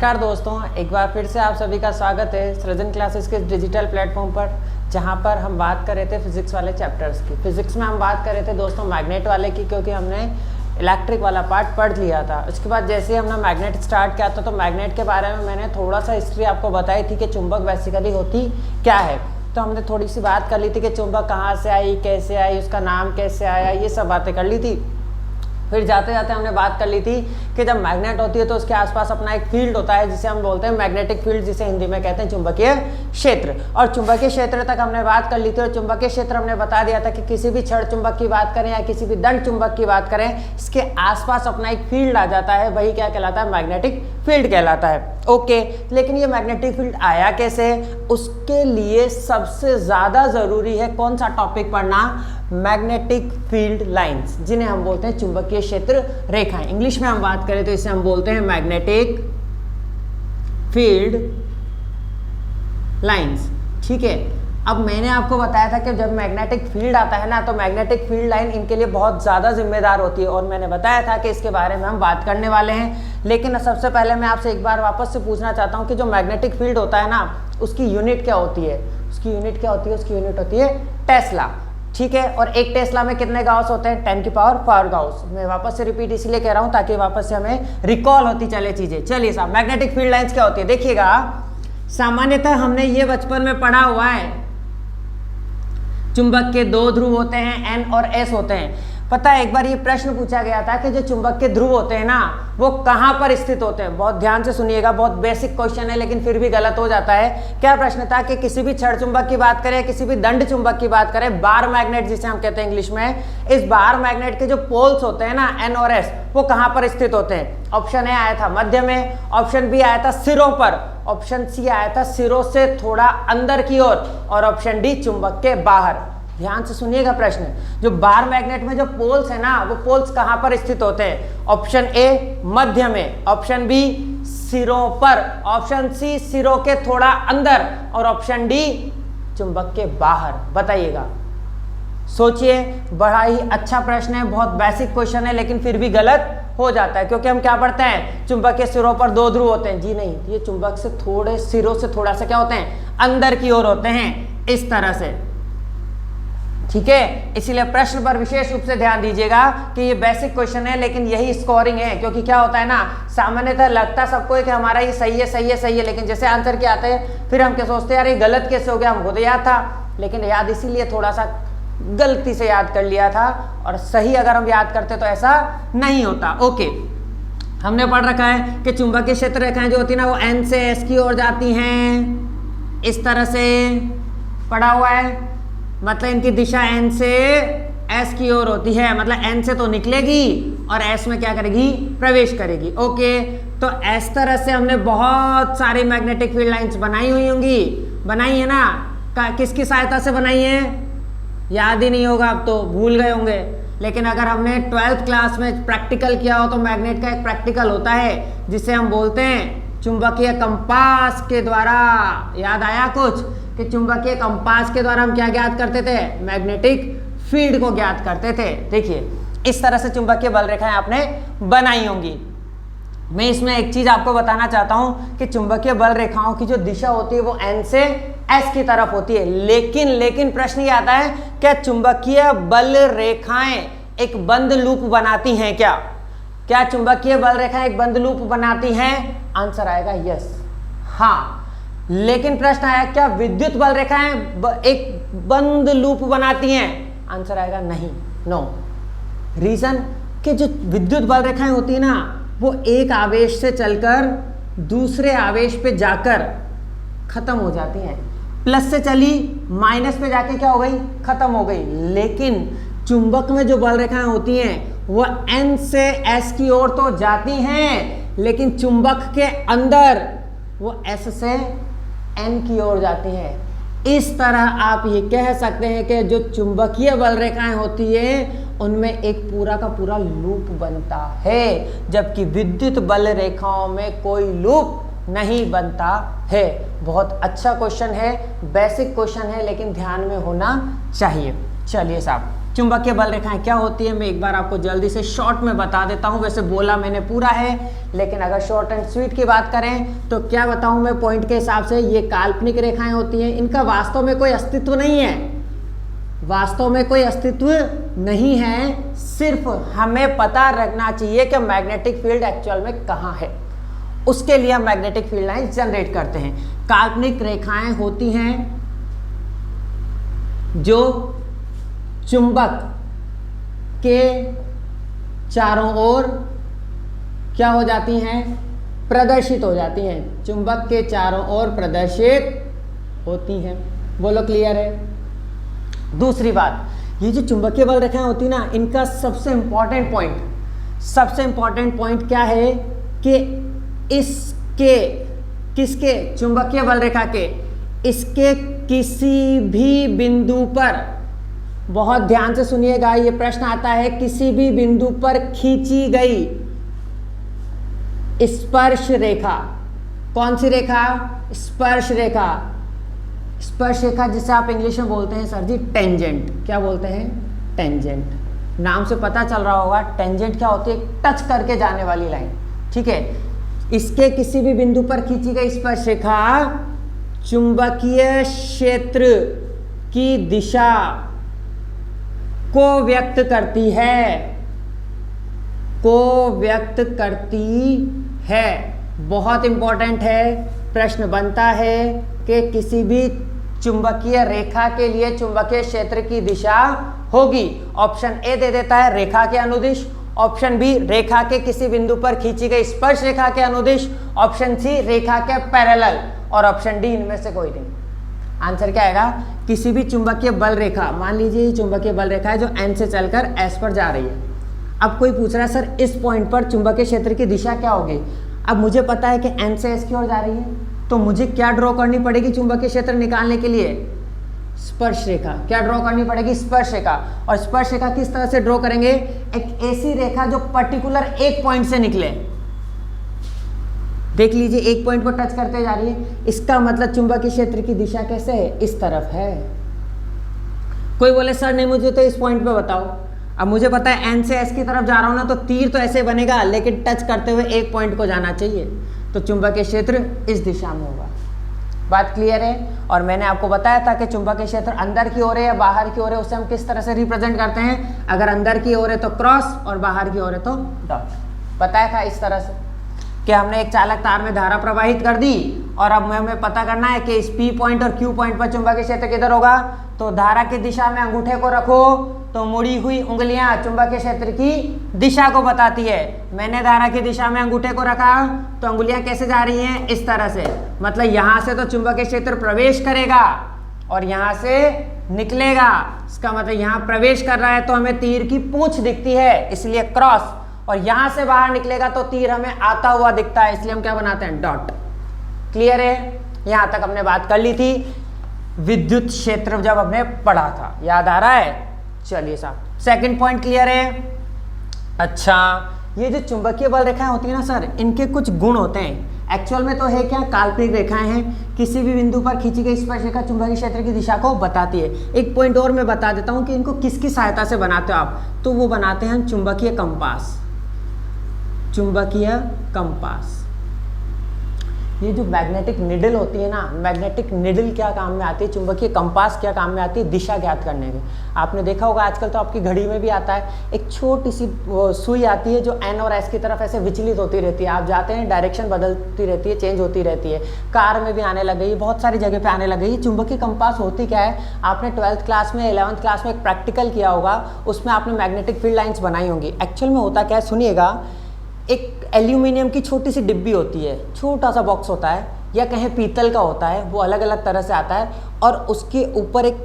नमस्कार दोस्तों, एक बार फिर से आप सभी का स्वागत है सृजन क्लासेस के डिजिटल प्लेटफॉर्म पर, जहां पर हम बात कर रहे थे फिजिक्स वाले चैप्टर्स की। फिजिक्स में हम बात कर रहे थे दोस्तों मैग्नेट वाले की, क्योंकि हमने इलेक्ट्रिक वाला पार्ट पढ़ लिया था। उसके बाद जैसे हमने मैग्नेट स्टार्ट किया था तो मैग्नेट के बारे में मैंने थोड़ा सा हिस्ट्री आपको बताई थी कि चुंबक बेसिकली होती क्या है। तो हमने थोड़ी सी बात कर ली थी कि चुंबक कहाँ से आई, कैसे आई, उसका नाम कैसे आया, ये सब बातें कर ली थी। फिर जाते जाते हमने बात कर ली थी कि जब मैग्नेट होती है तो उसके आसपास अपना एक फील्ड होता है जिसे हम बोलते हैं मैग्नेटिक फील्ड, जिसे हिंदी में कहते हैं चुंबकीय क्षेत्र। और चुंबकीय क्षेत्र तक हमने बात कर ली थी। और चुंबकीय क्षेत्र हमने बता दिया था कि किसी भी छड़ चुंबक की बात करें या किसी भी दंड चुंबक की बात करें, इसके आसपास अपना एक फील्ड आ जाता है, वही क्या कहलाता है, मैग्नेटिक फील्ड कहलाता है। ओके, लेकिन ये मैग्नेटिक फील्ड आया कैसे, उसके लिए सबसे ज़्यादा ज़रूरी है कौन सा टॉपिक पढ़ना, मैग्नेटिक फील्ड लाइंस, जिन्हें हम बोलते हैं चुंबकीय क्षेत्र रेखाएं। इंग्लिश में हम बात करें तो इसे हम बोलते हैं मैग्नेटिक फील्ड लाइंस। ठीक है, अब मैंने आपको बताया था कि जब मैग्नेटिक फील्ड आता है ना, तो मैग्नेटिक फील्ड लाइन इनके लिए बहुत ज़्यादा जिम्मेदार होती है, और मैंने बताया था कि इसके बारे में हम बात करने वाले हैं। लेकिन सबसे पहले मैं आपसे एक बार वापस से पूछना चाहता हूँ कि जो मैग्नेटिक फील्ड होता है ना, उसकी यूनिट क्या होती है, उसकी यूनिट क्या होती है, उसकी यूनिट होती है टेस्ला। ठीक है, और एक टेस्ला में कितने गाउस होते हैं, 10 की पावर 4 गाउस। मैं वापस से रिपीट इसलिए कह रहा हूं ताकि वापस से हमें रिकॉल होती चले चीजें। चलिए साहब, मैग्नेटिक फील्ड लाइंस क्या होती है, देखिएगा। सामान्यतः हमने ये बचपन में पढ़ा हुआ है, चुंबक के दो ध्रुव होते हैं, N और S होते हैं। पता है, एक बार ये प्रश्न पूछा गया था कि जो चुंबक के ध्रुव होते हैं ना, वो कहाँ पर स्थित होते हैं। बहुत ध्यान से सुनिएगा, बहुत बेसिक क्वेश्चन है लेकिन फिर भी गलत हो जाता है। क्या प्रश्न था कि किसी भी छड़ चुंबक की बात करें, किसी भी दंड चुंबक की बात करें, बार मैग्नेट जिसे हम कहते हैं इंग्लिश में, इस बार मैग्नेट के जो पोल्स होते हैं ना, N और S, वो कहाँ पर स्थित होते हैं। ऑप्शन ए आया था मध्य में, ऑप्शन बी आया था सिरों पर, ऑप्शन सी आया था सिरों से थोड़ा अंदर की ओर, और ऑप्शन डी चुंबक के बाहर। ध्यान से सुनिएगा प्रश्न, जो बार मैग्नेट में जो पोल्स है ना, वो पोल्स कहां पर स्थित होते हैं। ऑप्शन ए मध्य में, ऑप्शन बी सिरों पर, ऑप्शन सी सिरों के थोड़ा अंदर, और ऑप्शन डी चुंबक के बाहर। बताइएगा, सोचिए। बड़ा ही अच्छा प्रश्न है, बहुत बेसिक क्वेश्चन है, लेकिन फिर भी गलत हो जाता है, क्योंकि हम क्या पढ़ते हैं, चुंबक के सिरों पर दो ध्रुव होते हैं। जी नहीं, ये चुंबक से थोड़े सिरों से थोड़ा सा क्या होते हैं, अंदर की ओर होते हैं, इस तरह से। ठीक है, इसीलिए प्रश्न पर विशेष रूप से ध्यान दीजिएगा कि ये बेसिक क्वेश्चन है, लेकिन यही स्कोरिंग है। क्योंकि क्या होता है ना, सामान्यतः लगता सबको है कि हमारा ये सही है सही है सही है, लेकिन जैसे आंसर क्या आते हैं फिर हम क्या सोचते हैं, यार ये गलत कैसे हो गया, हमको तो याद था। लेकिन याद इसीलिए थोड़ा सा गलती से याद कर लिया था, और सही अगर हम याद करते तो ऐसा नहीं होता। ओके, हमने पढ़ रखा है कि चुंबकीय क्षेत्र रेखाएं जो होती है ना, वो N से S की ओर जाती हैं, इस तरह से पढ़ा हुआ है। मतलब इनकी दिशा N से S की ओर होती है, मतलब N से तो निकलेगी और S में क्या करेगी, प्रवेश करेगी। ओके, तो इस तरह से हमने बहुत सारी मैग्नेटिक फील्ड लाइंस बनाई हुई होंगी, बनाई है ना। किसकी सहायता से बनाई है, याद ही नहीं होगा, अब तो भूल गए होंगे। लेकिन अगर हमने 12th क्लास में प्रैक्टिकल किया हो तो मैग्नेट का एक प्रैक्टिकल होता है जिसे हम बोलते हैं चुंबकीय कंपास के द्वारा। याद आया कुछ कि चुंबकीय कंपास के द्वारा हम क्या ज्ञात करते थे, मैग्नेटिक फील्ड को ज्ञात करते थे। देखिए, इस तरह से चुंबकीय बल रेखाएं आपने बनाई होंगी। मैं इसमें एक चीज आपको बताना चाहता हूं कि चुंबकीय बल रेखाओं की जो दिशा होती है वो N से S की तरफ होती है। लेकिन प्रश्न ये आता है, क्या चुंबकीय बल रेखाएं एक बंद लूप बनाती हैं क्या? क्या चुंबकीय बल रेखाएं एक बंद लूप बनाती हैं? आंसर आएगा यस, हाँ। लेकिन प्रश्न आया, क्या विद्युत बल रेखाएं एक बंद लूप बनाती हैं? आंसर आएगा नहीं, नो। रीजन कि जो विद्युत बल रेखाएं होती है ना, वो एक आवेश से चलकर दूसरे आवेश पे जाकर खत्म हो जाती हैं। प्लस से चली माइनस पे जाके क्या हो गई, खत्म हो गई। लेकिन चुंबक में जो बल रेखाएं होती हैं वो N से S की ओर तो जाती हैं, लेकिन चुंबक के अंदर वो S से N की ओर जाती हैं। इस तरह आप ये कह सकते हैं कि जो चुंबकीय बल रेखाएं होती है उनमें एक पूरा का पूरा लूप बनता है, जबकि विद्युत बल रेखाओं में कोई लूप नहीं बनता है। बहुत अच्छा क्वेश्चन है, बेसिक क्वेश्चन है, लेकिन ध्यान में होना चाहिए। चलिए साहब, चुंबकीय बल रेखाएं क्या होती है मैं एक बार आपको जल्दी से शॉर्ट में बता देता हूं। वैसे बोला मैंने पूरा है, लेकिन अगर शॉर्ट एंड स्वीट की बात करें तो क्या बताऊं मैं पॉइंट के हिसाब से, ये काल्पनिक रेखाएं होती हैं, इनका वास्तव में कोई अस्तित्व नहीं है, वास्तव में कोई अस्तित्व नहीं है, सिर्फ हमें पता रखना चाहिए कि मैग्नेटिक फील्ड एक्चुअल में कहाँ है, उसके लिए हम मैग्नेटिक फील्ड लाइन जनरेट करते हैं। काल्पनिक रेखाएं होती हैं जो चुंबक के चारों ओर क्या हो जाती हैं, प्रदर्शित हो जाती हैं, चुंबक के चारों ओर प्रदर्शित होती हैं। बोलो क्लियर है। दूसरी बात, ये जो चुंबकीय बल रेखाएं होती ना, इनका सबसे इंपॉर्टेंट पॉइंट क्या है कि इसके, किसके, चुंबकीय बल रेखा के, इसके किसी भी बिंदु पर, बहुत ध्यान से सुनिएगा, ये प्रश्न आता है, किसी भी बिंदु पर खींची गई स्पर्श रेखा, कौन सी रेखा, स्पर्श रेखा, स्पर्श रेखा जिसे आप इंग्लिश में बोलते हैं सर जी टेंजेंट, क्या बोलते हैं, टेंजेंट। नाम से पता चल रहा होगा टेंजेंट क्या होती है, टच करके जाने वाली लाइन, ठीक है। इसके किसी भी बिंदु पर खींची गई स्पर्श रेखा चुंबकीय क्षेत्र की दिशा को व्यक्त करती है, बहुत इंपॉर्टेंट है। प्रश्न बनता है कि किसी भी चुंबकीय रेखा के लिए चुंबकीय क्षेत्र की दिशा होगी। ऑप्शन ए दे देता है रेखा के अनुदिश, ऑप्शन बी रेखा के किसी बिंदु पर खींची गई स्पर्श रेखा के अनुदिश, ऑप्शन सी रेखा के पैरेलल, और ऑप्शन डी इनमें से कोई नहीं। आंसर क्या आएगा, किसी भी चुंबकीय बल रेखा, मान लीजिए ये चुंबकीय बल रेखा है जो एन से चलकर एस पर जा रही है। अब कोई पूछ रहा है सर इस पॉइंट पर चुंबकीय क्षेत्र की दिशा क्या होगी। अब मुझे पता है कि एन से एस की ओर जा रही है, तो मुझे क्या ड्रॉ करनी पड़ेगी चुंबकीय क्षेत्र निकालने के लिए, स्पर्श रेखा। क्या ड्रॉ करनी पड़ेगी, स्पर्श रेखा। और स्पर्श रेखा किस तरह से ड्रॉ करेंगे, एक ऐसी रेखा जो पर्टिकुलर एक पॉइंट से निकले। देख लीजिए एक पॉइंट को टच करते जा रही है, इसका मतलब चुंबकीय क्षेत्र की दिशा कैसे है, इस तरफ है। कोई बोले सर नहीं मुझे तो इस पॉइंट पे बताओ। अब मुझे पता है एन से एस की तरफ जा रहा हूं ना, तो तीर तो ऐसे बनेगा, लेकिन टच करते हुए एक पॉइंट को जाना चाहिए, तो चुंबकीय क्षेत्र इस दिशा में होगा। बात क्लियर है। और मैंने आपको बताया था कि चुंबकीय क्षेत्र अंदर की ओर है या बाहर की ओर है, उसे हम किस तरह से रिप्रेजेंट करते हैं। अगर अंदर की ओर है तो क्रॉस और बाहर की ओर है तो डॉट। बताया था इस तरह से कि हमने एक चालक तार में धारा प्रवाहित कर दी, और अब हमें पता करना है कि इस पी पॉइंट और क्यू पॉइंट पर चुंबकीय क्षेत्र किधर होगा। तो धारा की दिशा में अंगूठे को रखो तो मुड़ी हुई उंगलियां चुंबकीय क्षेत्र की दिशा को बताती है। मैंने धारा की दिशा में अंगूठे को रखा तो अंगुलियां कैसे जा रही हैं, इस तरह से। मतलब यहां से तो चुंबकीय क्षेत्र प्रवेश करेगा और यहां से निकलेगा। इसका मतलब यहां प्रवेश कर रहा है तो हमें तीर की पूंछ दिखती है, इसलिए क्रॉस। और यहां से बाहर निकलेगा तो तीर हमें आता हुआ दिखता है, इसलिए हम क्या बनाते हैं, डॉट। क्लियर है। यहां तक हमने बात कर ली थी विद्युत क्षेत्र जब हमने पढ़ा था, याद आ रहा है। चलिए साहब सेकंड पॉइंट क्लियर है। अच्छा, ये जो चुंबकीय बल रेखाएं होती है ना सर, इनके कुछ गुण होते हैं। एक्चुअल में तो है क्या, काल्पनिक रेखाएं हैं, किसी भी बिंदु पर खींची गई स्पर्श रेखा चुंबकीय क्षेत्र की दिशा को बताती है। एक पॉइंट और मैं बता देता हूं कि इनको किसकी सहायता से बनाते हो आप, तो वो बनाते हैं चुंबकीय कंपास। चुंबकीय कंपास, ये जो मैग्नेटिक निडल होती है ना, मैग्नेटिक निडल क्या काम में आती है, चुंबकीय कंपास क्या काम में आती है, दिशा ज्ञात करने में। आपने देखा होगा आजकल तो आपकी घड़ी में भी आता है, एक छोटी सी सुई आती है जो एन और एस की तरफ ऐसे विचलित होती रहती है। आप जाते हैं डायरेक्शन बदलती रहती है, चेंज होती रहती है। कार में भी आने लग गई है, बहुत सारी जगह पे आने लग गई है। चुंबकीय कंपास होती क्या है, आपने 12th क्लास में 11th क्लास में एक प्रैक्टिकल किया होगा, उसमें आपने मैग्नेटिक फील्ड लाइन्स बनाई होंगी। एक्चुअल में होता क्या है, सुनिएगा। एक एल्यूमिनियम की छोटी सी डिब्बी होती है, छोटा सा बॉक्स होता है, या कहें पीतल का होता है, वो अलग अलग तरह से आता है, और उसके ऊपर एक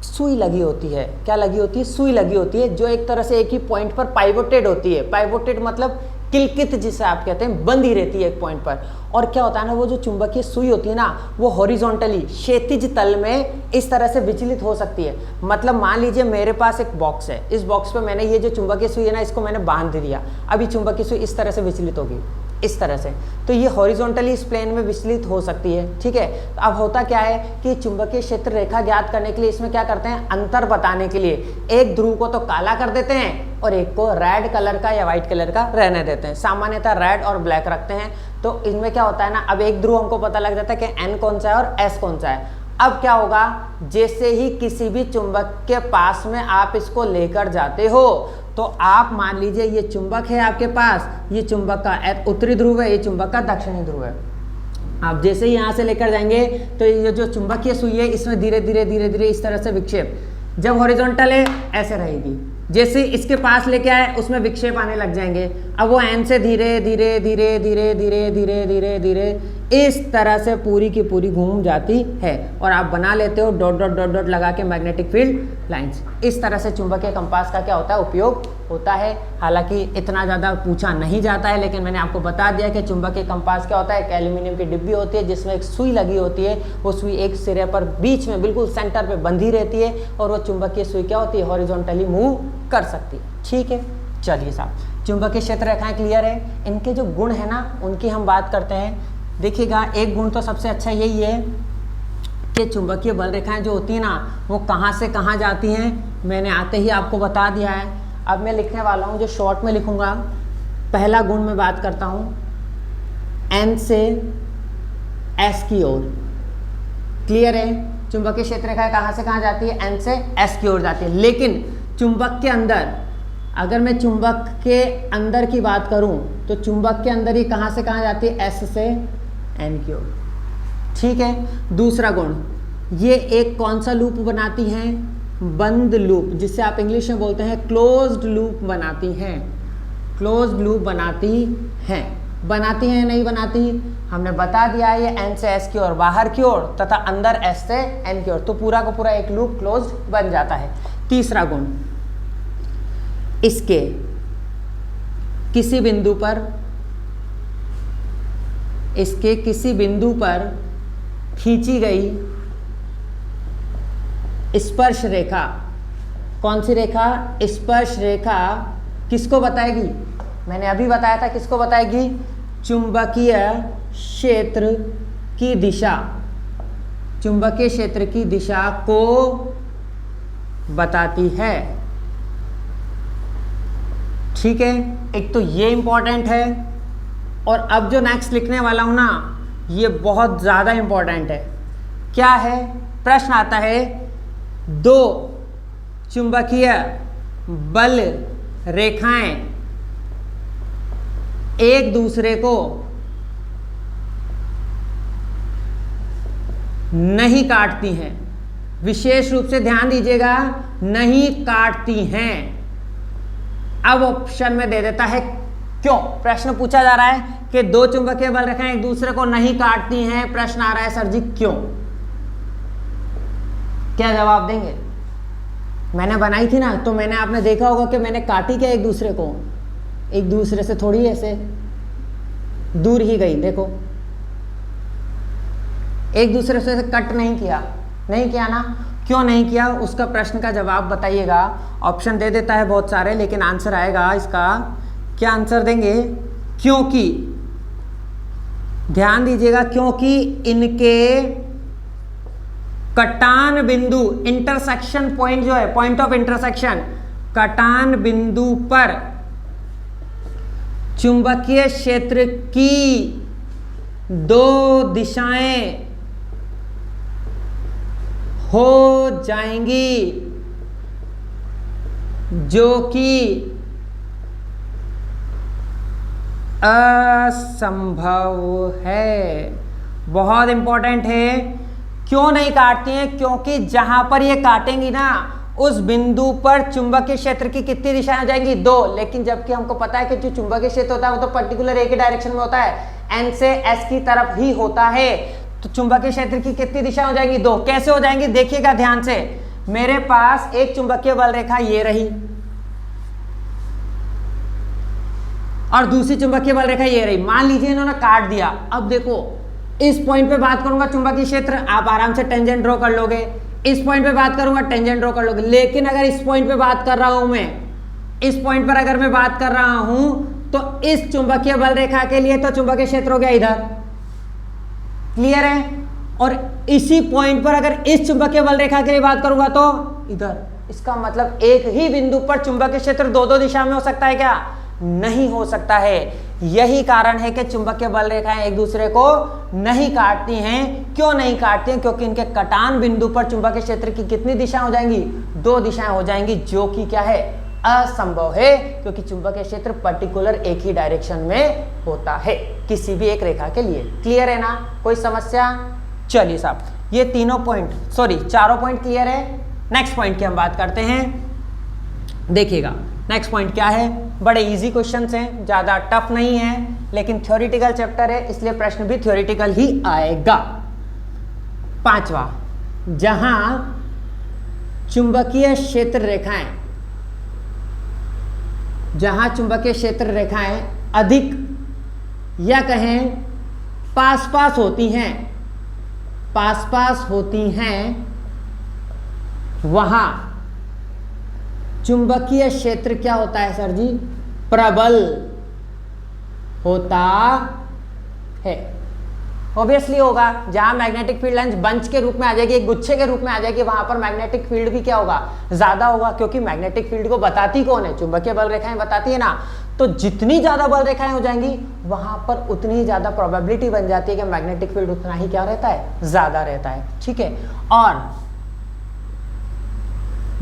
सुई लगी होती है। क्या लगी होती है, सुई लगी होती है, जो एक तरह से एक ही पॉइंट पर पाइवोटेड होती है। पाइवोटेड मतलब किलकित जिसे आप कहते हैं, बंधी रहती है एक पॉइंट पर। और क्या होता है ना, वो जो चुंबकीय सुई होती है ना, वो हॉरिजॉन्टली क्षैतिज तल में इस तरह से विचलित हो सकती है। मतलब मान लीजिए मेरे पास एक बॉक्स है, इस बॉक्स पे मैंने ये जो चुंबकीय सुई है ना, इसको मैंने बांध दिया। अभी चुंबकीय सुई इस तरह से विचलित होगी, इस तरह से, तो ये हॉरिजॉन्टली इस प्लेन में विचलित हो सकती है। ठीक है, तो अब होता क्या है कि चुंबकीय क्षेत्र रेखा ज्ञात करने के लिए इसमें क्या करते हैं, अंतर बताने के लिए एक ध्रुव को तो काला कर देते हैं और एक को रेड कलर का या व्हाइट कलर का रहने देते हैं। सामान्यतः रेड और ब्लैक रखते हैं। तो इनमें क्या होता है ना, अब एक ध्रुव हमको पता लग जाता है कि एन कौन सा है और एस कौन सा है। अब क्या होगा, जैसे ही किसी भी चुंबक के पास में आप इसको लेकर जाते हो, तो आप मान लीजिए ये चुंबक है आपके पास, ये चुंबक का उत्तरी ध्रुव है, ये चुंबक का दक्षिणी ध्रुव है। आप जैसे ही यहाँ से लेकर जाएंगे तो ये जो चुंबकीय सुई है इसमें धीरे धीरे धीरे धीरे इस तरह से विक्षेप, जब हॉरिजॉन्टल है ऐसे रहेगी, जैसे इसके पास लेके आए उसमें विक्षेप आने लग जाएंगे। अब वो एन से धीरे धीरे धीरे धीरे धीरे धीरे धीरे धीरे इस तरह से पूरी की पूरी घूम जाती है और आप बना लेते हो डॉट डॉट डॉट डॉट लगा के मैग्नेटिक फील्ड लाइंस। इस तरह से चुंबकीय कंपास का क्या होता है, उपयोग होता है। हालांकि इतना ज़्यादा पूछा नहीं जाता है, लेकिन मैंने आपको बता दिया कि चुंबकीय कंपास क्या होता है। एक एल्यूमिनियम की डिब्बी होती है जिसमें एक सुई लगी होती है, वो सुई एक सिरे पर बीच में बिल्कुल सेंटर पे बंधी रहती है और वो चुंबकीय सुई क्या होती है, हॉरिजॉन्टली मूव कर सकती है। ठीक है, चलिए साहब, चुंबकीय क्षेत्र रेखाएं क्लियर है। इनके जो गुण है ना उनकी हम बात करते हैं। देखिएगा, एक गुण तो सबसे अच्छा यही है कि चुंबकीय बल रेखाएं जो होती है ना वो कहाँ से कहाँ जाती हैं, मैंने आते ही आपको बता दिया है। अब मैं लिखने वाला हूँ, जो शॉर्ट में लिखूँगा। पहला गुण मैं बात करता हूँ एन से एस की ओर। क्लियर है, चुंबकीय क्षेत्र रेखाएं कहाँ से कहाँ जाती है, एन से एस की ओर जाती है। लेकिन चुंबक के अंदर, अगर मैं चुंबक के अंदर की बात करूं तो चुंबक के अंदर ही कहाँ से कहाँ जाती है, एस से एन की ओर। ठीक है, दूसरा गुण, ये एक कौन सा लूप बनाती हैं, बंद लूप, जिसे आप इंग्लिश में बोलते हैं क्लोज्ड लूप बनाती हैं। क्लोज्ड लूप बनाती हैं, बनाती हैं नहीं बनाती, हमने बता दिया है। ये एन से एस की ओर बाहर की ओर तथा अंदर एस से एन की ओर, तो पूरा का पूरा एक लूप क्लोज्ड बन जाता है। तीसरा गुण, इसके किसी बिंदु पर, इसके किसी बिंदु पर खींची गई स्पर्श रेखा, कौन सी रेखा, स्पर्श रेखा किसको बताएगी, मैंने अभी बताया था किसको बताएगी, चुंबकीय क्षेत्र की दिशा, चुंबकीय क्षेत्र की दिशा को बताती है। ठीक है, एक तो ये इंपॉर्टेंट है। और अब जो नेक्स्ट लिखने वाला हूं ना, ये बहुत ज़्यादा इंपॉर्टेंट है। क्या है, प्रश्न आता है, दो चुंबकीय बल रेखाएं एक दूसरे को नहीं काटती हैं, विशेष रूप से ध्यान दीजिएगा, नहीं काटती हैं। अब ऑप्शन में दे देता है क्यों। प्रश्न पूछा जा रहा है कि दो चुंबकीय बल रेखाएं एक दूसरे को नहीं काटती हैं, प्रश्न आ रहा है सर जी क्यों, क्या जवाब देंगे। मैंने बनाई थी ना, तो मैंने आपने देखा होगा कि मैंने काटी क्या एक दूसरे को, एक दूसरे से थोड़ी ऐसे दूर ही गई, देखो एक दूसरे से कट नहीं किया, नहीं किया ना, क्यों नहीं किया, उसका प्रश्न का जवाब बताइएगा। ऑप्शन दे देता है बहुत सारे, लेकिन आंसर आएगा इसका, क्या आंसर देंगे, क्योंकि ध्यान दीजिएगा, क्योंकि इनके कटान बिंदु, इंटरसेक्शन पॉइंट जो है, पॉइंट ऑफ इंटरसेक्शन, कटान बिंदु पर चुंबकीय क्षेत्र की दो दिशाएं हो जाएंगी, जो कि असंभव है। बहुत इंपॉर्टेंट है, क्यों नहीं काटती हैं, क्योंकि जहां पर ये काटेंगी ना उस बिंदु पर चुंबकीय क्षेत्र की कितनी दिशाएं हो जाएंगी, दो। लेकिन जबकि हमको पता है कि जो चुंबकीय क्षेत्र होता है वो तो पर्टिकुलर एक ही डायरेक्शन में होता है, एन से एस की तरफ ही होता है। तो चुंबकीय क्षेत्र की कितनी दिशा हो जाएंगी, दो। कैसे हो जाएंगी, देखिएगा ध्यान से। मेरे पास एक चुंबकीय बल रेखा ये रही और दूसरी चुंबकीय बल रेखा ये रही, मान लीजिए इन्होंने काट दिया। अब देखो, इस पॉइंट पे बात करूंगा चुंबकीय क्षेत्र, आप आराम से टेंजेंट ड्रॉ कर लोगे। इस पॉइंट पे बात करूंगा, टेंजेंट ड्रॉ कर लोगे। लेकिन अगर इस पॉइंट पे बात कर रहा हूं मैं, इस पॉइंट पर अगर मैं बात कर रहा हूं, तो इस चुंबकीय बल रेखा के लिए तो चुंबकीय क्षेत्र हो गया इधर, क्लियर है। और इसी पॉइंट पर अगर इस चुंबकीय बल रेखा के लिए बात करूंगा तो इधर, इसका मतलब एक ही बिंदु पर चुंबकीय क्षेत्र दो दो दिशा में हो सकता है क्या? नहीं हो सकता है। यही कारण है कि चुंबकीय बल रेखाएं एक दूसरे को नहीं काटती हैं। क्यों नहीं काटती हैं? क्योंकि इनके कटान बिंदु पर चुंबकीय क्षेत्र की कितनी दिशाएं हो जाएंगी? दो दिशाएं हो जाएंगी, जो कि क्या है? असंभव है, क्योंकि चुंबकीय क्षेत्र पर्टिकुलर एक ही डायरेक्शन में होता है किसी भी एक रेखा के लिए। क्लियर है ना? कोई समस्या? चलिए साहब, ये चारों पॉइंट क्लियर है। नेक्स्ट पॉइंट की हम बात करते हैं। देखिएगा नेक्स्ट पॉइंट क्या है। बड़े इजी क्वेश्चंस हैं, ज़्यादा टफ नहीं है, लेकिन थ्योरेटिकल चैप्टर है, इसलिए प्रश्न भी थ्योरेटिकल ही आएगा। पांचवा, जहां चुंबकीय क्षेत्र रेखाएं अधिक या कहें पास पास होती हैं, वहां चुंबकीय क्षेत्र क्या होता है सर जी? प्रबल होता है। ऑब्वियसली होगा, जहां मैग्नेटिक फील्ड लाइंस बंच के रूप में आ जाएगी, एक गुच्छे के रूप में आ जाएगी, वहां पर मैग्नेटिक फील्ड भी क्या होगा? ज्यादा होगा, क्योंकि मैग्नेटिक फील्ड को बताती कौन है? चुंबकीय बल रेखाएं बताती है ना। तो जितनी ज्यादा बल रेखाएं हो जाएंगी, वहां पर उतनी ही ज्यादा प्रोबेबिलिटी बन जाती है कि मैग्नेटिक फील्ड उतना ही क्या रहता है? ज्यादा रहता है। ठीक है। और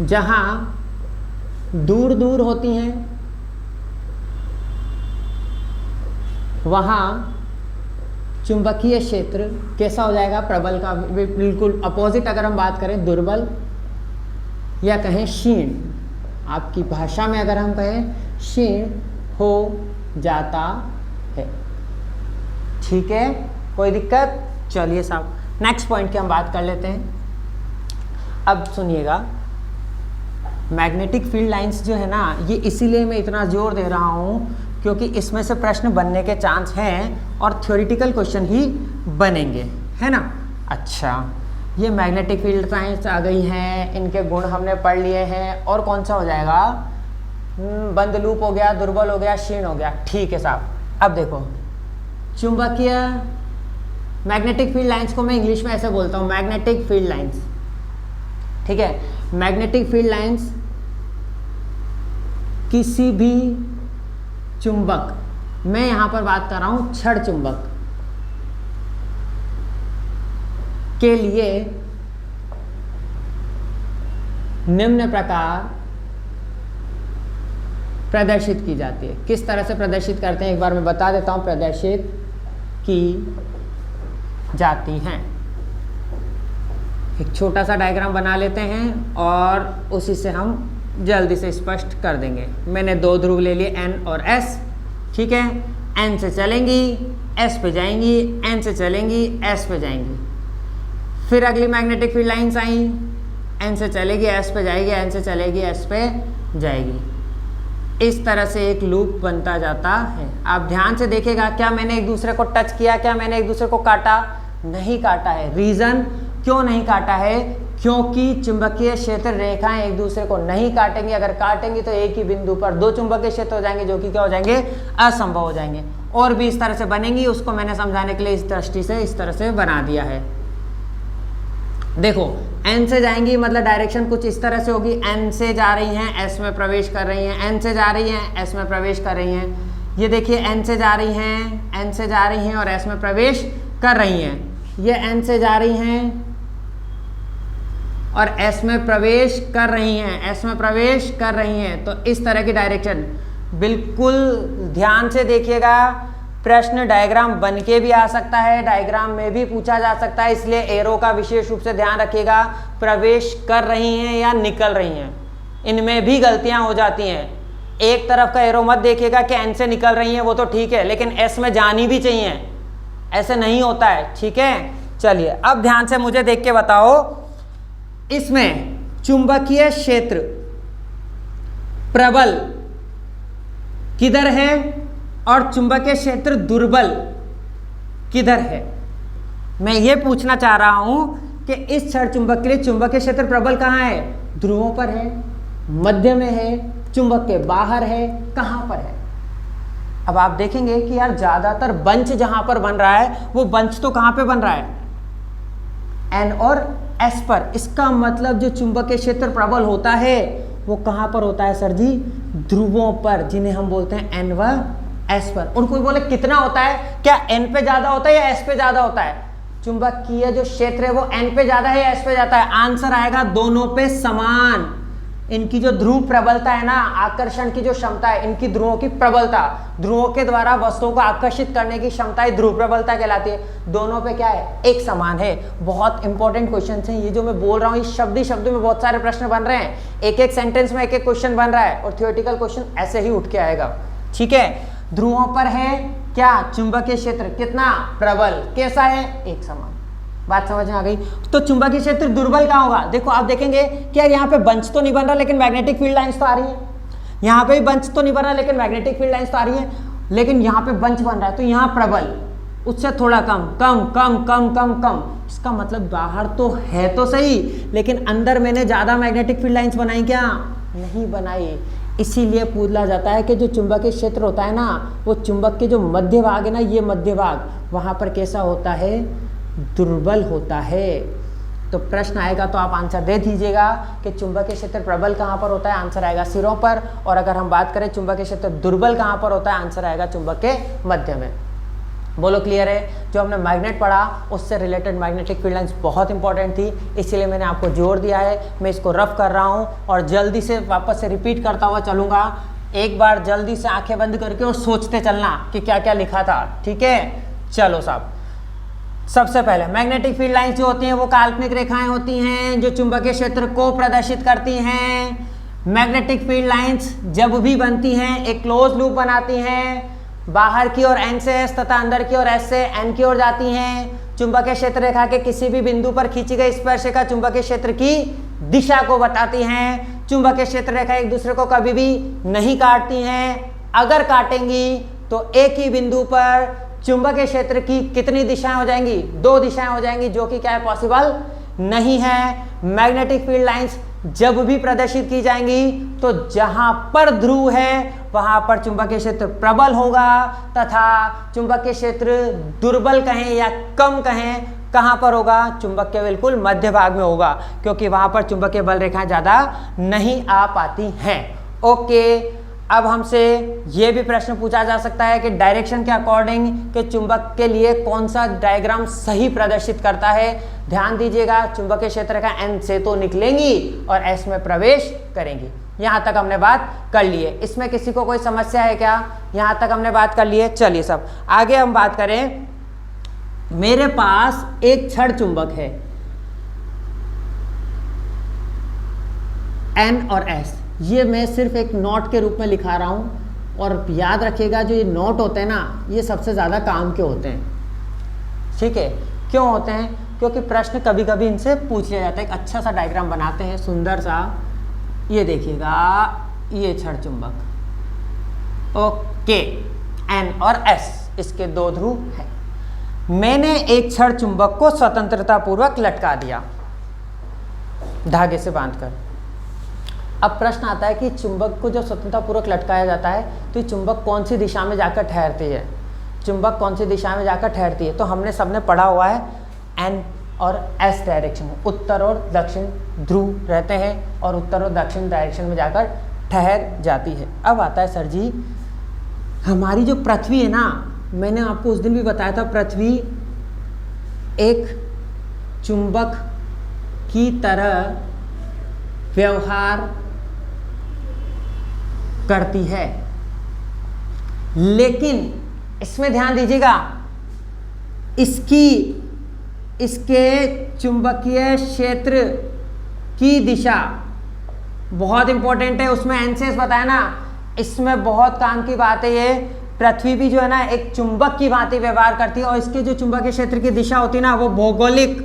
जहां दूर दूर होती हैं, वहां चुंबकीय क्षेत्र कैसा हो जाएगा? प्रबल का बिल्कुल अपोजिट अगर हम बात करें, दुर्बल या कहें क्षीण, आपकी भाषा में अगर हम कहें क्षीण हो जाता है। ठीक है, कोई दिक्कत? चलिए साहब, नेक्स्ट पॉइंट की हम बात कर लेते हैं। अब सुनिएगा, मैग्नेटिक फील्ड लाइंस जो है ना, ये इसीलिए मैं इतना जोर दे रहा हूँ क्योंकि इसमें से प्रश्न बनने के चांस हैं और थ्योरेटिकल क्वेश्चन ही बनेंगे, है ना। अच्छा, ये मैग्नेटिक फील्ड लाइंस आ गई हैं, इनके गुण हमने पढ़ लिए हैं। और कौन सा हो जाएगा? बंद लूप हो गया, दुर्बल हो गया, क्षीण हो गया। ठीक है साहब। अब देखो, चुंबकीय मैग्नेटिक फील्ड लाइंस को मैं इंग्लिश में ऐसे बोलता हूँ, मैग्नेटिक फील्ड लाइंस। ठीक है, मैग्नेटिक फील्ड लाइंस किसी भी चुंबक, मैं यहां पर बात कर रहा हूं छड़ चुंबक के लिए निम्न प्रकार प्रदर्शित की जाती है। किस तरह से प्रदर्शित करते हैं एक बार मैं बता देता हूं। प्रदर्शित की जाती हैं, एक छोटा सा डायग्राम बना लेते हैं और उसी से हम जल्दी से स्पष्ट कर देंगे। मैंने दो ध्रुव ले लिए, N और S। ठीक है, N से चलेंगी, S पे जाएंगी, N से चलेंगी, S पे जाएंगी। फिर अगली मैग्नेटिक फील्ड लाइंस आई, N से चलेगी, S पे जाएगी, N से चलेगी, S पे जाएगी। इस तरह से एक लूप बनता जाता है। आप ध्यान से देखिएगा, क्या मैंने एक दूसरे को टच किया? क्या मैंने एक दूसरे को काटा? नहीं काटा है। रीजन क्यों नहीं काटा है? क्योंकि चुंबकीय क्षेत्र रेखाएं एक दूसरे को नहीं काटेंगी। अगर काटेंगी तो एक ही बिंदु पर दो चुंबकीय क्षेत्र हो जाएंगे, जो कि क्या हो जाएंगे? असंभव हो जाएंगे। और भी इस तरह से बनेंगी, उसको मैंने समझाने के लिए इस दृष्टि से इस तरह से बना दिया है। देखो, N से जाएंगी मतलब डायरेक्शन कुछ इस तरह से होगी। N से जा रही हैं, S में प्रवेश कर रही हैं, N से जा रही हैं, S में प्रवेश कर रही हैं। ये देखिए, N से जा रही हैं, N से जा रही हैं और S में प्रवेश कर रही हैं। ये N से जा रही हैं और S में प्रवेश कर रही हैं, S में प्रवेश कर रही हैं। तो इस तरह की डायरेक्शन, बिल्कुल ध्यान से देखिएगा। प्रश्न डायग्राम बन के भी आ सकता है, डायग्राम में भी पूछा जा सकता है, इसलिए एरो का विशेष रूप से ध्यान रखिएगा। प्रवेश कर रही हैं या निकल रही हैं, इनमें भी गलतियां हो जाती हैं। एक तरफ का एरो मत देखिएगा कि N से निकल रही हैं, वो तो ठीक है, लेकिन S में जानी भी चाहिए, ऐसे नहीं होता है। ठीक है, चलिए अब ध्यान से मुझे देख के बताओ, इसमें चुंबकीय क्षेत्र प्रबल किधर है और चुंबकीय क्षेत्र दुर्बल किधर है? मैं ये पूछना चाह रहा हूं कि इस क्षण चुंबक के लिए चुंबकीय क्षेत्र प्रबल कहाँ है? ध्रुवों पर है, मध्य में है, चुंबक के बाहर है, कहाँ पर है? अब आप देखेंगे कि यार ज्यादातर बंच जहां पर बन रहा है वो बंच तो कहां पे बन रहा है, एन और एस पर। इसका मतलब जो चुंबकीय क्षेत्र प्रबल होता है वो कहां पर होता है सर जी, ध्रुवों पर, जिन्हें हम बोलते हैं एन व एस पर। और कोई बोले कितना होता है, क्या एन पे ज्यादा होता है या एस पे ज्यादा होता है? चुंबकीय जो क्षेत्र है वो एन पे ज्यादा है या एस पे ज्यादा है? आंसर आएगा दोनों पे समान। इनकी जो ध्रुव प्रबलता है ना, आकर्षण की जो क्षमता है, इनकी ध्रुवों की प्रबलता, ध्रुवों के द्वारा वस्तुओं को आकर्षित करने की क्षमता ध्रुव प्रबलता कहलाती है। दोनों पे क्या है, एक समान है। बहुत इंपॉर्टेंट क्वेश्चन है ये जो मैं बोल रहा हूँ, इस शब्द ही शब्द में बहुत सारे प्रश्न बन रहे हैं, एक एक सेंटेंस में एक एक क्वेश्चन बन रहा है और थियोरेटिकल क्वेश्चन ऐसे ही उठ के आएगा। ठीक है, ध्रुवों पर है क्या, चुंबकीय क्षेत्र कितना प्रबल, कैसा है, एक समान। बात समझ में आ गई? तो चुंबकीय क्षेत्र दुर्बल कहाँ होगा? देखो आप देखेंगे कि यार यहाँ पे बंच तो नहीं बन रहा लेकिन मैग्नेटिक फील्ड लाइंस तो आ रही है, यहाँ पे भी बंच तो नहीं बन रहा लेकिन मैग्नेटिक फील्ड लाइंस तो आ रही है, लेकिन यहाँ पे बंच बन रहा है तो यहाँ प्रबल, उससे थोड़ा कम कम कम कम कम कम। इसका मतलब बाहर तो है तो सही लेकिन अंदर मैंने ज्यादा मैग्नेटिक फील्ड लाइंस बनाई क्या, नहीं बनाई। इसीलिए पूछा जाता है कि जो चुंबकीय क्षेत्र होता है ना, वो चुंबक के जो मध्य भाग है ना, ये मध्य भाग, वहां पर कैसा होता है, दुर्बल होता है। तो प्रश्न आएगा तो आप आंसर दे दीजिएगा कि चुंबकीय क्षेत्र प्रबल कहाँ पर होता है, आंसर आएगा सिरों पर। और अगर हम बात करें चुंबकीय क्षेत्र दुर्बल कहाँ पर होता है, आंसर आएगा चुंबक के मध्य में। बोलो क्लियर है? जो हमने मैग्नेट पढ़ा उससे रिलेटेड मैग्नेटिक फील्ड लाइंस बहुत इंपॉर्टेंट थी, इसीलिए मैंने आपको जोर दिया है। मैं इसको रफ कर रहा हूँ और जल्दी से वापस से रिपीट करता हुआ चलूँगा। एक बार जल्दी से आंखें बंद करके और सोचते चलना कि क्या क्या लिखा था। ठीक है, चलो साहब। सबसे पहले मैग्नेटिक फील्ड लाइंस जो होती हैं वो काल्पनिक रेखाएं होती हैं जो चुंबकीय क्षेत्र को प्रदर्शित करती हैं। मैग्नेटिक फील्ड लाइंस जब भी बनती हैं एक क्लोज लूप बनाती हैं, बाहर की ओर एन से एस तथा अंदर की ओर एस से एन की ओर जाती हैं। चुंबकीय क्षेत्र रेखा के किसी भी बिंदु पर खींची गई स्पर्शिका चुंबकीय क्षेत्र की दिशा को बताती हैं। चुंबकीय क्षेत्र रेखा एक दूसरे को कभी भी नहीं काटती हैं, अगर काटेंगी तो एक ही बिंदु पर चुंबकीय क्षेत्र की कितनी दिशाएं हो जाएंगी, दो दिशाएं हो जाएंगी, जो कि क्या है, पॉसिबल नहीं है। मैग्नेटिक फील्ड लाइंस जब भी प्रदर्शित की जाएंगी तो जहां पर ध्रुव है वहां पर चुंबकीय क्षेत्र प्रबल होगा तथा चुंबकीय क्षेत्र दुर्बल कहें या कम कहें, कहां पर होगा, चुंबक के बिल्कुल मध्य भाग में होगा, क्योंकि वहां पर चुंबकीय बल रेखाएं ज्यादा नहीं आ पाती हैं। ओके, अब हमसे ये भी प्रश्न पूछा जा सकता है कि डायरेक्शन के अकॉर्डिंग कि चुंबक के लिए कौन सा डायग्राम सही प्रदर्शित करता है। ध्यान दीजिएगा, चुंबकीय क्षेत्र का एन से तो निकलेंगी और एस में प्रवेश करेंगी। यहाँ तक हमने बात कर ली है। इसमें किसी को कोई समस्या है क्या? यहाँ तक हमने बात कर ली है। चलिए सब आगे हम बात करें। मेरे पास एक छड़ चुंबक है एन और एस, ये मैं सिर्फ एक नोट के रूप में लिखा रहा हूँ और याद रखिएगा जो ये नोट होते हैं ना, ये सबसे ज़्यादा काम के होते हैं। ठीक है, क्यों होते हैं? क्योंकि प्रश्न कभी कभी इनसे पूछ लिया जाता है। एक अच्छा सा डायग्राम बनाते हैं सुंदर सा, ये देखिएगा, ये छड़ चुंबक। ओके, एन और एस इसके दो ध्रुव हैं। मैंने एक छड़ चुंबक को स्वतंत्रता पूर्वक लटका दिया धागे से बांधकर। अब प्रश्न आता है कि चुंबक को जब स्वतंत्रतापूर्वक लटकाया जाता है तो ये चुंबक कौन सी दिशा में जाकर ठहरती है, चुंबक कौन सी दिशा में जाकर ठहरती है? तो हमने सबने पढ़ा हुआ है एन और एस डायरेक्शन में उत्तर और दक्षिण ध्रुव रहते हैं और उत्तर और दक्षिण डायरेक्शन में जाकर ठहर जाती है। अब आता है सर जी, हमारी जो पृथ्वी है ना, मैंने आपको उस दिन भी बताया था, पृथ्वी एक चुंबक की तरह व्यवहार करती है, लेकिन इसमें ध्यान दीजिएगा, इसके चुंबकीय क्षेत्र की दिशा बहुत इंपॉर्टेंट है। उसमें एन से एस बताया ना, इसमें बहुत काम की बात है। ये पृथ्वी भी जो है ना एक चुंबक की भांति व्यवहार करती है और इसके जो चुंबकीय क्षेत्र की दिशा होती है ना, वो भौगोलिक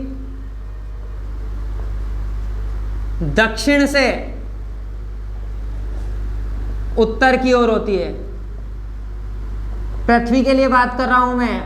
दक्षिण से उत्तर की ओर होती है। पृथ्वी के लिए बात कर रहा हूं मैं,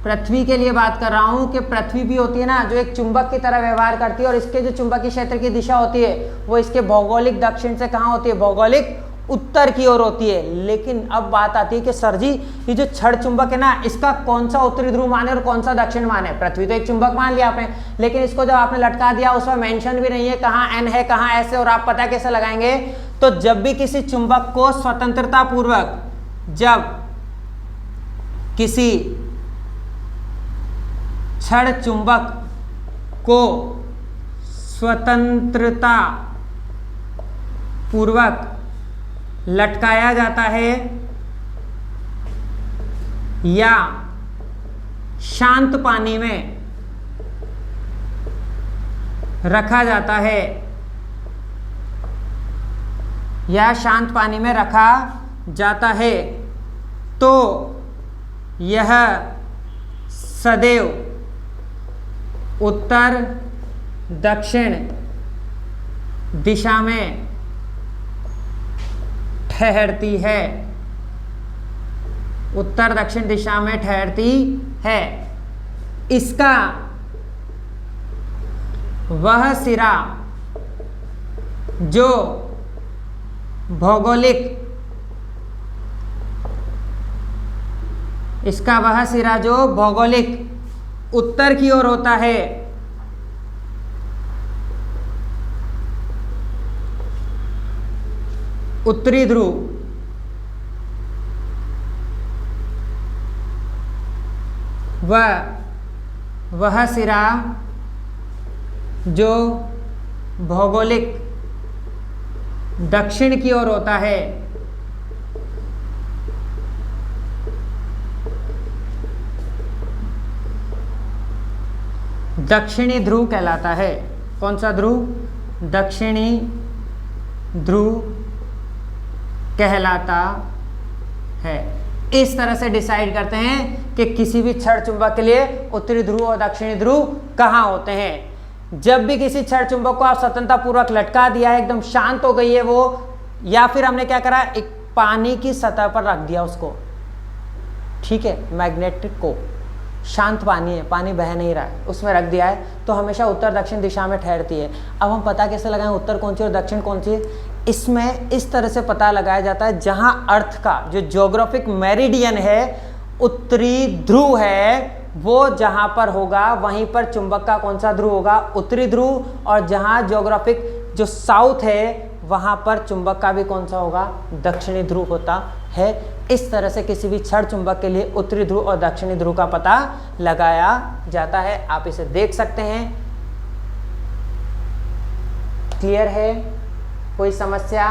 पृथ्वी के लिए बात कर रहा हूं कि पृथ्वी भी होती है ना जो एक चुंबक की तरह व्यवहार करती है और इसके जो चुंबकीय क्षेत्र की दिशा होती है वो इसके भौगोलिक दक्षिण से कहां होती है, भौगोलिक उत्तर की ओर होती है। लेकिन अब बात आती है कि सर जी ये जो क्षण चुंबक है ना, इसका कौन सा उत्तरी ध्रुव माने और कौन सा दक्षिण माने। पृथ्वी तो एक चुंबक मान लिया आपने, लेकिन इसको जब आपने लटका दिया उसमें मेंशन भी नहीं है कहाँ एन है कहाँ एस है, और आप पता कैसे लगाएंगे। तो जब भी किसी चुंबक को स्वतंत्रता पूर्वक, जब किसी क्षण चुंबक को स्वतंत्रता पूर्वक लटकाया जाता है या शांत पानी में रखा जाता है, या शांत पानी में रखा जाता है, तो यह सदैव उत्तर दक्षिण दिशा में ठहरती है, उत्तर दक्षिण दिशा में ठहरती है। इसका वह सिरा जो भौगोलिक, इसका वह सिरा जो भौगोलिक उत्तर की ओर होता है, उत्तरी ध्रुव, वह सिरा जो भौगोलिक दक्षिण की ओर होता है, दक्षिणी ध्रुव कहलाता है। कौन सा ध्रुव? दक्षिणी ध्रुव कहलाता है। इस तरह से डिसाइड करते हैं कि किसी भी क्षण चुंबक के लिए उत्तरी ध्रुव और दक्षिणी ध्रुव कहाँ होते हैं। जब भी किसी क्षण चुंबक को आप स्वतंत्रता पूर्वक लटका दिया है, एकदम शांत हो गई है वो, या फिर हमने क्या करा, एक पानी की सतह पर रख दिया उसको, ठीक है, मैग्नेटिक को, शांत पानी है, पानी बह नहीं रहा है, उसमें रख दिया है, तो हमेशा उत्तर दक्षिण दिशा में ठहरती है। अब हम पता कैसे लगाएं उत्तर कौन सी और दक्षिण कौन सी? इसमें इस तरह से पता लगाया जाता है, जहां अर्थ का जो ज्योग्राफिक मेरिडियन है, उत्तरी ध्रुव है, वो जहां पर होगा वहीं पर चुंबक का कौन सा ध्रुव होगा? उत्तरी ध्रुव। और जहां ज्योग्राफिक जो साउथ है वहां पर चुंबक का भी कौन सा होगा? दक्षिणी ध्रुव होता है। इस तरह से किसी भी क्षण चुंबक के लिए उत्तरी ध्रुव और दक्षिणी ध्रुव का पता लगाया जाता है। आप इसे देख सकते हैं। क्लियर है? कोई समस्या?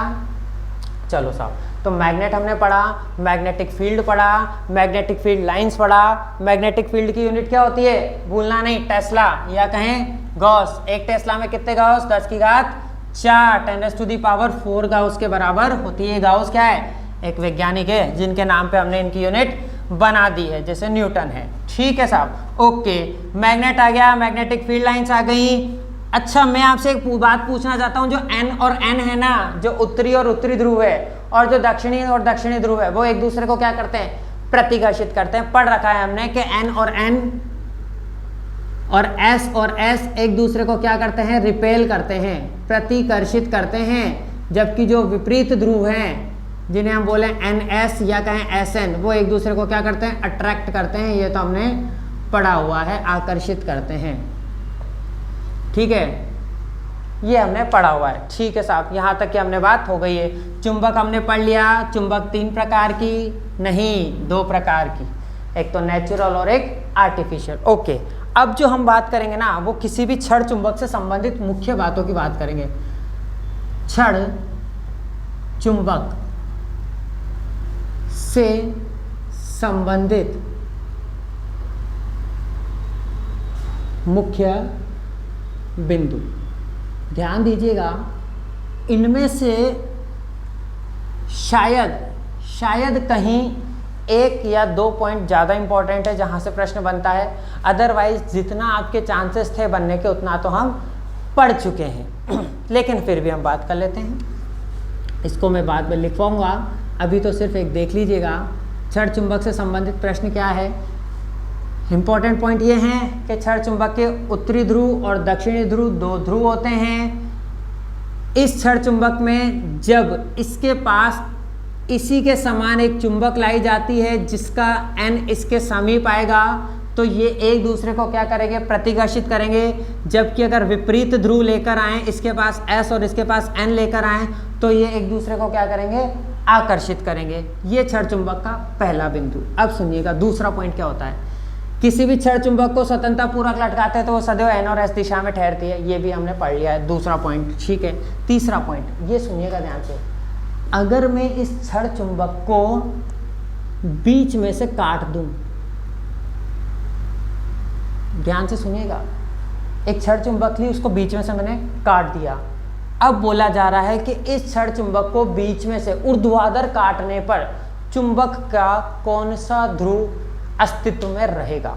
चलो साहब, तो मैग्नेट हमने पढ़ा, मैग्नेटिक फील्ड पढ़ा, मैग्नेटिक फील्ड लाइंस पढ़ा। मैग्नेटिक फील्ड की यूनिट क्या होती है? भूलना नहीं, टेस्ला या कहें गॉस। एक टेस्ला में कितने गॉस? 10 की घात 4 10⁴ गाउस के बराबर होती है। गाउस क्या है? एक वैज्ञानिक है जिनके नाम पे हमने इनकी यूनिट बना दी है, जैसे न्यूटन है। ठीक है साहब, ओके। मैग्नेट आ गया, मैग्नेटिक फील्ड लाइंस आ गई। अच्छा, मैं आपसे एक बात पूछना चाहता हूँ, जो एन और एन है ना, जो उत्तरी और उत्तरी ध्रुव है और जो दक्षिणी और दक्षिणी ध्रुव है, वो एक दूसरे को क्या करते हैं? प्रतिकर्षित करते हैं। पढ़ रखा है हमने कि एन और एन और एस एक दूसरे को क्या करते हैं? रिपेल करते हैं, प्रतिकर्षित करते हैं। जबकि जो विपरीत ध्रुव हैं, जिन्हें हम बोले NS या कहें SN, वो एक दूसरे को क्या करते हैं? अट्रैक्ट करते हैं। ये तो हमने पढ़ा हुआ है, आकर्षित करते हैं। ठीक है, ये हमने पढ़ा हुआ है। ठीक है साहब, यहाँ तक की हमने बात हो गई है। चुंबक हमने पढ़ लिया। चुंबक 3 प्रकार की नहीं, 2 प्रकार की, एक तो नेचुरल और एक आर्टिफिशियल। ओके, अब जो हम बात करेंगे ना, वो किसी भी क्षण चुंबक से संबंधित मुख्य बातों की बात करेंगे। क्षण चुंबक से संबंधित मुख्य बिंदु, ध्यान दीजिएगा, इनमें से शायद कहीं 1 या 2 पॉइंट ज़्यादा इंपॉर्टेंट है जहाँ से प्रश्न बनता है। अदरवाइज जितना आपके चांसेस थे बनने के, उतना तो हम पढ़ चुके हैं। लेकिन फिर भी हम बात कर लेते हैं। इसको मैं बाद में लिखवाऊंगा, अभी तो सिर्फ एक देख लीजिएगा। क्षण चुंबक से संबंधित प्रश्न क्या है? इंपॉर्टेंट पॉइंट ये हैं कि क्षण चुंबक के उत्तरी ध्रुव और दक्षिणी ध्रुव 2 ध्रुव होते हैं। इस क्षण चुंबक में जब इसके पास इसी के समान एक चुंबक लाई जाती है जिसका n इसके समीप आएगा, तो ये एक दूसरे को क्या करेंगे, प्रतिकर्षित करेंगे। जबकि अगर विपरीत ध्रुव लेकर आए, इसके पास s और इसके पास n लेकर आए, तो ये एक दूसरे को क्या करेंगे, आकर्षित करेंगे। ये क्षण चुंबक का पहला बिंदु। अब सुनिएगा दूसरा पॉइंट क्या होता है। किसी भी क्षण चुंबक को स्वतंत्रता पूर्वक लटकाते हैं तो वो सदैव n और s दिशा में ठहरती है। ये भी हमने पढ़ लिया है, दूसरा पॉइंट। ठीक है, तीसरा पॉइंट ये सुनिएगा ध्यान से। अगर मैं इस क्षण चुंबक को बीच में से काट दूं, ध्यान से सुनिएगा, एक क्षण चुंबक ली, उसको बीच में से मैंने काट दिया। अब बोला जा रहा है कि इस क्षण चुंबक को बीच में से ऊर्ध्वाधर काटने पर चुंबक का कौन सा ध्रुव अस्तित्व में रहेगा।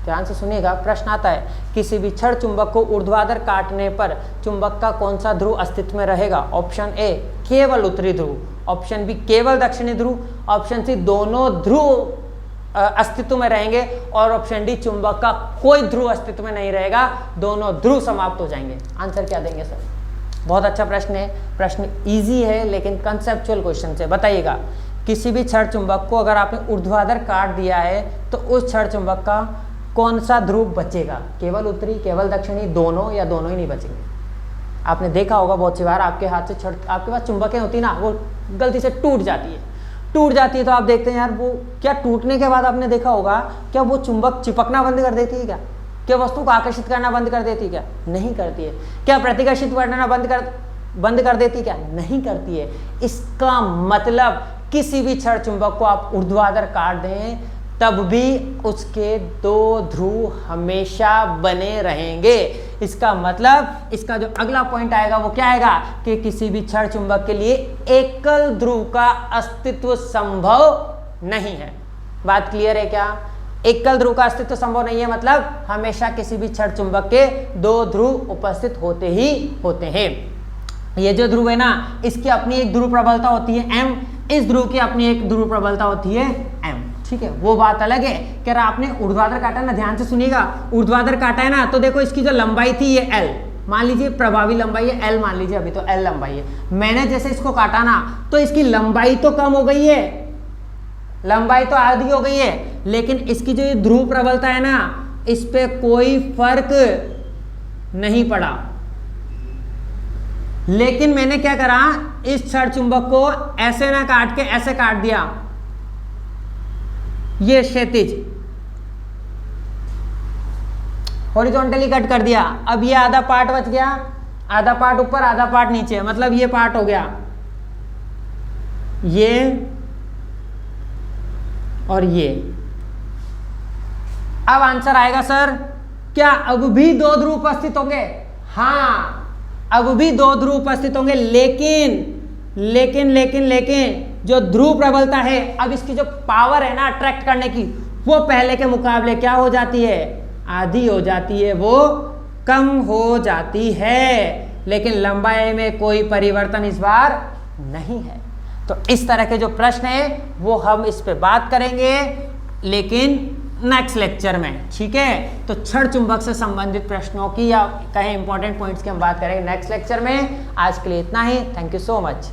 ध्यान से सुनिएगा, प्रश्न आता है किसी भी क्षण चुंबक को ऊर्ध्वाधर काटने पर चुंबक का कौन सा ध्रुव अस्तित्व में रहेगा। ऑप्शन ए केवल उत्तरी ध्रुव, ऑप्शन बी केवल दक्षिणी ध्रुव, ऑप्शन सी दोनों ध्रुव अस्तित्व में रहेंगे, और ऑप्शन डी चुंबक का कोई ध्रुव अस्तित्व में नहीं रहेगा, दोनों ध्रुव समाप्त हो जाएंगे। आंसर क्या देंगे सर? बहुत अच्छा प्रश्न है, प्रश्न इजी है लेकिन कंसेप्चुअल क्वेश्चन है। बताइएगा, किसी भी क्षण चुंबक को अगर आपने ऊर्ध्वाधर काट दिया है तो उस क्षण चुंबक का कौन सा ध्रुव बचेगा, केवल उत्तरी, केवल दक्षिणी, दोनों, या दोनों ही नहीं बचेंगे। आपने देखा होगा बहुत सी बार आपके हाथ से आपके पास चुंबकें होती ना, वो गलती से टूट जाती है तो आप देखते हैं यार वो क्या टूटने के बाद आपने देखा होगा क्या वो चुंबक चिपकना बंद कर देती है क्या वस्तु को आकर्षित करना बंद कर देती है क्या? नहीं करती है। क्या प्रतिकर्षित करना बंद कर देती है क्या? नहीं करती है। इसका मतलब किसी भी क्षण चुंबक को आप ऊर्ध्वाधर काट दें तब भी उसके दो ध्रुव हमेशा बने रहेंगे। इसका मतलब इसका जो अगला पॉइंट आएगा वो क्या आएगा कि किसी भी क्षण चुंबक के लिए एकल ध्रुव का अस्तित्व संभव नहीं है। बात क्लियर है क्या? एकल ध्रुव का अस्तित्व संभव नहीं है, मतलब हमेशा किसी भी क्षण चुंबक के दो ध्रुव उपस्थित होते ही होते हैं। ये जो ध्रुव है ना, इसकी अपनी एक ध्रुव प्रबलता होती है m, इस ध्रुव की अपनी एक ध्रुव प्रबलता होती है m। ठीक है, वो बात अलग है कि अगर आपने ऊर्ध्वाधर काटा ना, ध्यान से सुनिएगा, ऊर्ध्वाधर काटा है ना, तो देखो इसकी जो लंबाई थी ये l, मान लीजिए प्रभावी लंबाई है l, मान लीजिए अभी तो l लंबाई है। मैंने जैसे इसको काटा ना तो इसकी लंबाई तो कम हो गई है, लंबाई तो आधी हो गई है, लेकिन इसकी जो ये ध्रुव प्रबलता है ना, इस पे कोई फर्क नहीं पड़ा। लेकिन मैंने क्या करा, इस क्षण चुंबक को ऐसे ना काट के ऐसे काट दिया, ये क्षैतिज हॉरिजॉन्टली कट कर दिया। अब ये आधा पार्ट बच गया, आधा पार्ट ऊपर आधा पार्ट नीचे, मतलब ये पार्ट हो गया ये और ये। अब आंसर आएगा सर, क्या अब भी दो ध्रुव उपस्थित होंगे? हाँ, अब भी दो ध्रुव उपस्थित होंगे, लेकिन जो ध्रुव प्रबलता है, अब इसकी जो पावर है ना अट्रैक्ट करने की, वो पहले के मुकाबले क्या हो जाती है? आधी हो जाती है, वो कम हो जाती है। लेकिन लंबाई में कोई परिवर्तन इस बार नहीं है। तो इस तरह के जो प्रश्न है वो हम इस पे बात करेंगे, लेकिन नेक्स्ट लेक्चर में। ठीक है, तो क्षण चुंबक से संबंधित प्रश्नों की या कहें इंपॉर्टेंट पॉइंट्स की हम बात करेंगे नेक्स्ट लेक्चर में। आज के लिए इतना ही। Thank you so much.